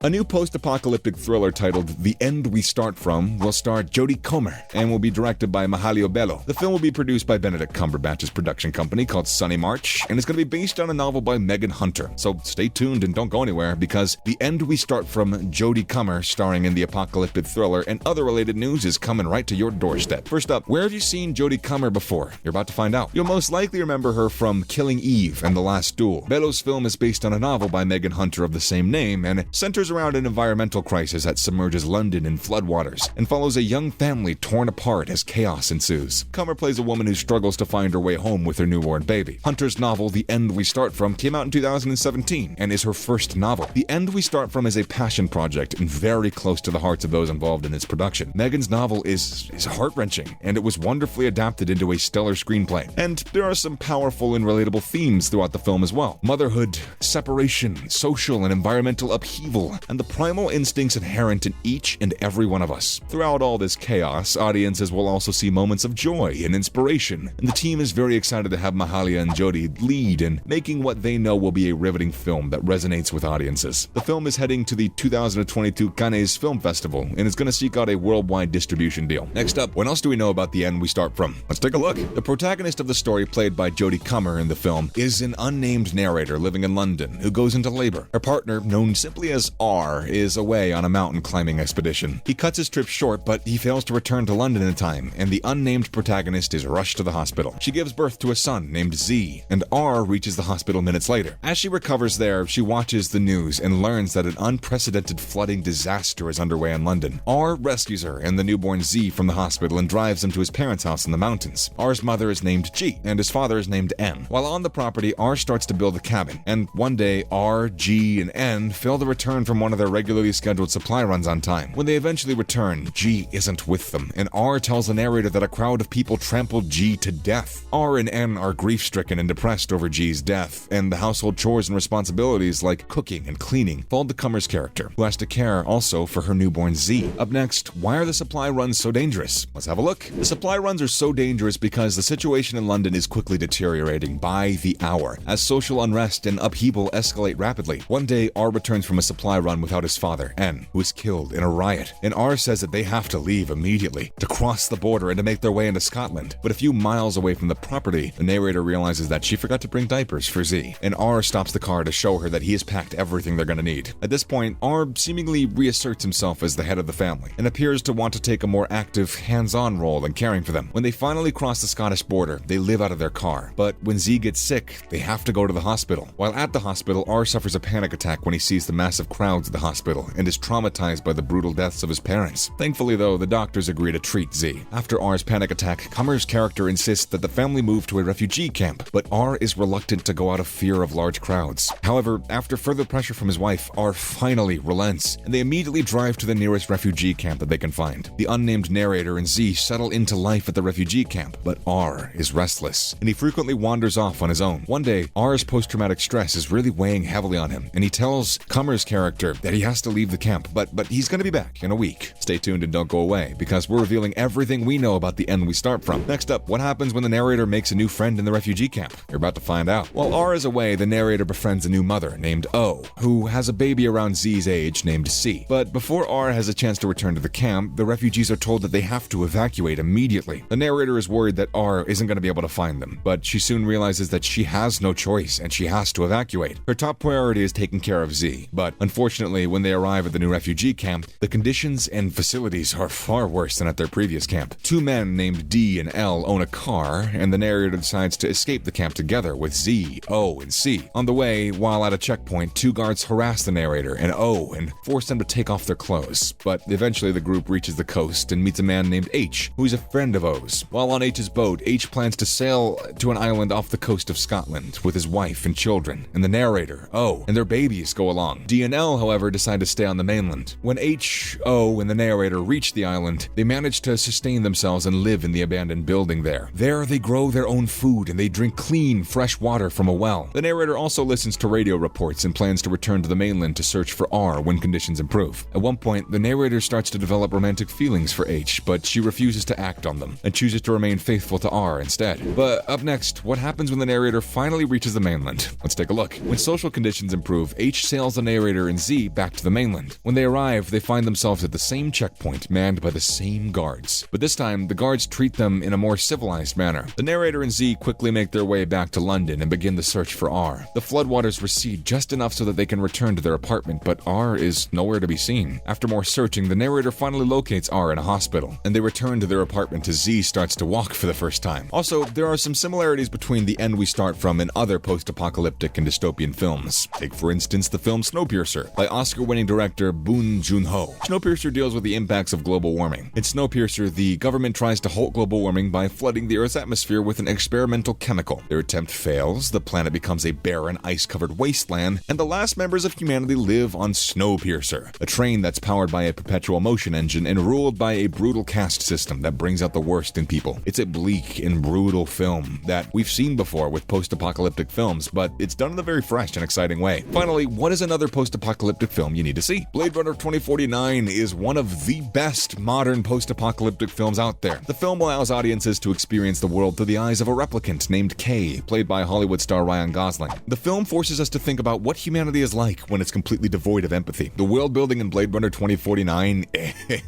A new post-apocalyptic thriller titled The End We Start From will star Jodie Comer and will be directed by Mahalia Belo. The film will be produced by Benedict Cumberbatch's production company called Sunny March, and it's going to be based on a novel by Megan Hunter. So stay tuned and don't go anywhere, because The End We Start From, Jodie Comer starring in the apocalyptic thriller, and other related news is coming right to your doorstep. First up, where have you seen Jodie Comer before? You're about to find out. You'll most likely remember her from Killing Eve and The Last Duel. Belo's film is based on a novel by Megan Hunter of the same name, and centers around an environmental crisis that submerges London in floodwaters and follows a young family torn apart as chaos ensues. Comer plays a woman who struggles to find her way home with her newborn baby. Hunter's novel The End We Start From came out in 2017 and is her first novel. The End We Start From is a passion project and very close to the hearts of those involved in its production. Megan's novel is heart-wrenching, and it was wonderfully adapted into a stellar screenplay. And there are some powerful and relatable themes throughout the film as well. Motherhood, separation, social and environmental upheaval, and the primal instincts inherent in each and every one of us. Throughout all this chaos, audiences will also see moments of joy and inspiration, and the team is very excited to have Mahalia and Jodie lead in making what they know will be a riveting film that resonates with audiences. The film is heading to the 2022 Cannes Film Festival and is going to seek out a worldwide distribution deal. Next up, what else do we know about The End We Start From? Let's take a look. The protagonist of the story, played by Jodie Comer in the film, is an unnamed narrator living in London who goes into labor. Her partner, known simply as R, is away on a mountain climbing expedition. He cuts his trip short, but he fails to return to London in time, and the unnamed protagonist is rushed to the hospital. She gives birth to a son named Z, and R reaches the hospital minutes later. As she recovers there, she watches the news and learns that an unprecedented flooding disaster is underway in London. R rescues her and the newborn Z from the hospital and drives him to his parents' house in the mountains. R's mother is named G, and his father is named N. While on the property, R starts to build a cabin, and one day, R, G, and N fail to return from one of their regularly scheduled supply runs on time. When they eventually return, G isn't with them, and R tells the narrator that a crowd of people trampled G to death. R and N are grief-stricken and depressed over G's death, and the household chores and responsibilities like cooking and cleaning fall to Comer's character, who has to care also for her newborn Z. Up next, why are the supply runs so dangerous? Let's have a look. The supply runs are so dangerous because the situation in London is quickly deteriorating by the hour, as social unrest and upheaval escalate rapidly. One day, R returns from a supply run without his father, N, who is killed in a riot, and R says that they have to leave immediately, to cross the border and to make their way into Scotland. But a few miles away from the property, the narrator realizes that she forgot to bring diapers for Z, and R stops the car to show her that he has packed everything they're gonna need. At this point, R seemingly reasserts himself as the head of the family, and appears to want to take a more active, hands-on role in caring for them. When they finally cross the Scottish border, they live out of their car, but when Z gets sick, they have to go to the hospital. While at the hospital, R suffers a panic attack when he sees the massive crowds at the hospital, and is traumatized by the brutal deaths of his parents. Thankfully though, the doctors agree to treat Z. After R's panic attack, Comer's character insists that the family move to a refugee camp, but R is reluctant to go out of fear of large crowds. However, after further pressure from his wife, R finally relents, and they immediately drive to the nearest refugee camp that they can find. The unnamed narrator and Z settle into life at the refugee camp, but R is restless, and he frequently wanders off on his own. One day, R's post-traumatic stress is really weighing heavily on him, and he tells Comer's character that he has to leave the camp, but he's gonna be back in a week. Stay tuned and don't go away, because we're revealing everything we know about The End We Start From. Next up, what happens when the narrator makes a new friend in the refugee camp? You're about to find out. While R is away, the narrator befriends a new mother named O, who has a baby around Z's age named C. But before R has a chance to return to the camp, the refugees are told that they have to evacuate immediately. The narrator is worried that R isn't going to be able to find them, but she soon realizes that she has no choice and she has to evacuate. Her top priority is taking care of Z, but unfortunately, when they arrive at the new refugee camp, the conditions and facilities are far worse than at their previous camp. Two men named D and L own a car, and the narrator decides to escape the camp together with Z, O, and C. On the way, while at a checkpoint, two guards harass the narrator and O and force them to take off their clothes. But eventually the group reaches the coast and meets a man named H, who is a friend of O's. While on H's boat, H plans to sail to an island off the coast of Scotland with his wife and children, and the narrator, O, and their babies go along. D and L, however, decide to stay on the mainland. When H, O, and the narrator reach the island, they manage to sustain themselves and live in the abandoned building there. There, they grow their own food and they drink clean, fresh water from a well. The narrator also listens to radio reports and plans to return to the mainland to search for R when conditions improve. At one point, the narrator starts to develop romantic feelings for H, but she refuses to act on them and chooses to remain faithful to R instead. But up next, what happens when the narrator finally reaches the mainland? Let's take a look. When social conditions improve, H sails the narrator and Z Z back to the mainland. When they arrive, they find themselves at the same checkpoint, manned by the same guards. But this time, the guards treat them in a more civilized manner. The narrator and Z quickly make their way back to London and begin the search for R. The floodwaters recede just enough so that they can return to their apartment, but R is nowhere to be seen. After more searching, the narrator finally locates R in a hospital, and they return to their apartment as Z starts to walk for the first time. Also, there are some similarities between The End We Start From and other post-apocalyptic and dystopian films. Take, for instance, the film Snowpiercer by Oscar-winning director Bong Joon-ho. Snowpiercer deals with the impacts of global warming. In Snowpiercer, the government tries to halt global warming by flooding the Earth's atmosphere with an experimental chemical. Their attempt fails, the planet becomes a barren, ice-covered wasteland, and the last members of humanity live on Snowpiercer, a train that's powered by a perpetual motion engine and ruled by a brutal caste system that brings out the worst in people. It's a bleak and brutal film that we've seen before with post-apocalyptic films, but it's done in a very fresh and exciting way. Finally, what is another post-apocalyptic film you need to see? Blade Runner 2049 is one of the best modern post-apocalyptic films out there. The film allows audiences to experience the world through the eyes of a replicant named Kay, played by Hollywood star Ryan Gosling. The film forces us to think about what humanity is like when it's completely devoid of empathy. The world building in Blade Runner 2049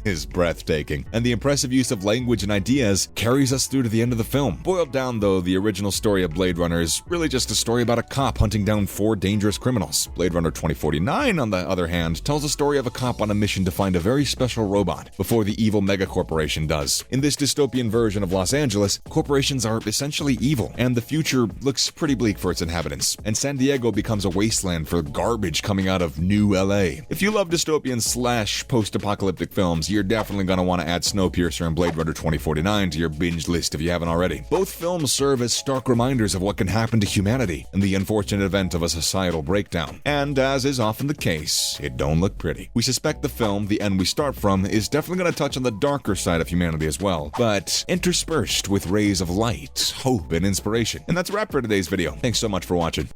is breathtaking, and the impressive use of language and ideas carries us through to the end of the film. Boiled down though, the original story of Blade Runner is really just a story about a cop hunting down 4 dangerous criminals. Blade Runner 2049, on the other hand, tells a story of a cop on a mission to find a very special robot before the evil megacorporation does. In this dystopian version of Los Angeles, corporations are essentially evil, and the future looks pretty bleak for its inhabitants, and San Diego becomes a wasteland for garbage coming out of New LA. If you love dystopian / post-apocalyptic films, you're definitely going to want to add Snowpiercer and Blade Runner 2049 to your binge list if you haven't already. Both films serve as stark reminders of what can happen to humanity in the unfortunate event of a societal breakdown. And as is often the case, it don't look pretty. We suspect the film, The End We Start From, is definitely going to touch on the darker side of humanity as well, but interspersed with rays of light, hope, and inspiration. And that's a wrap for today's video. Thanks so much for watching.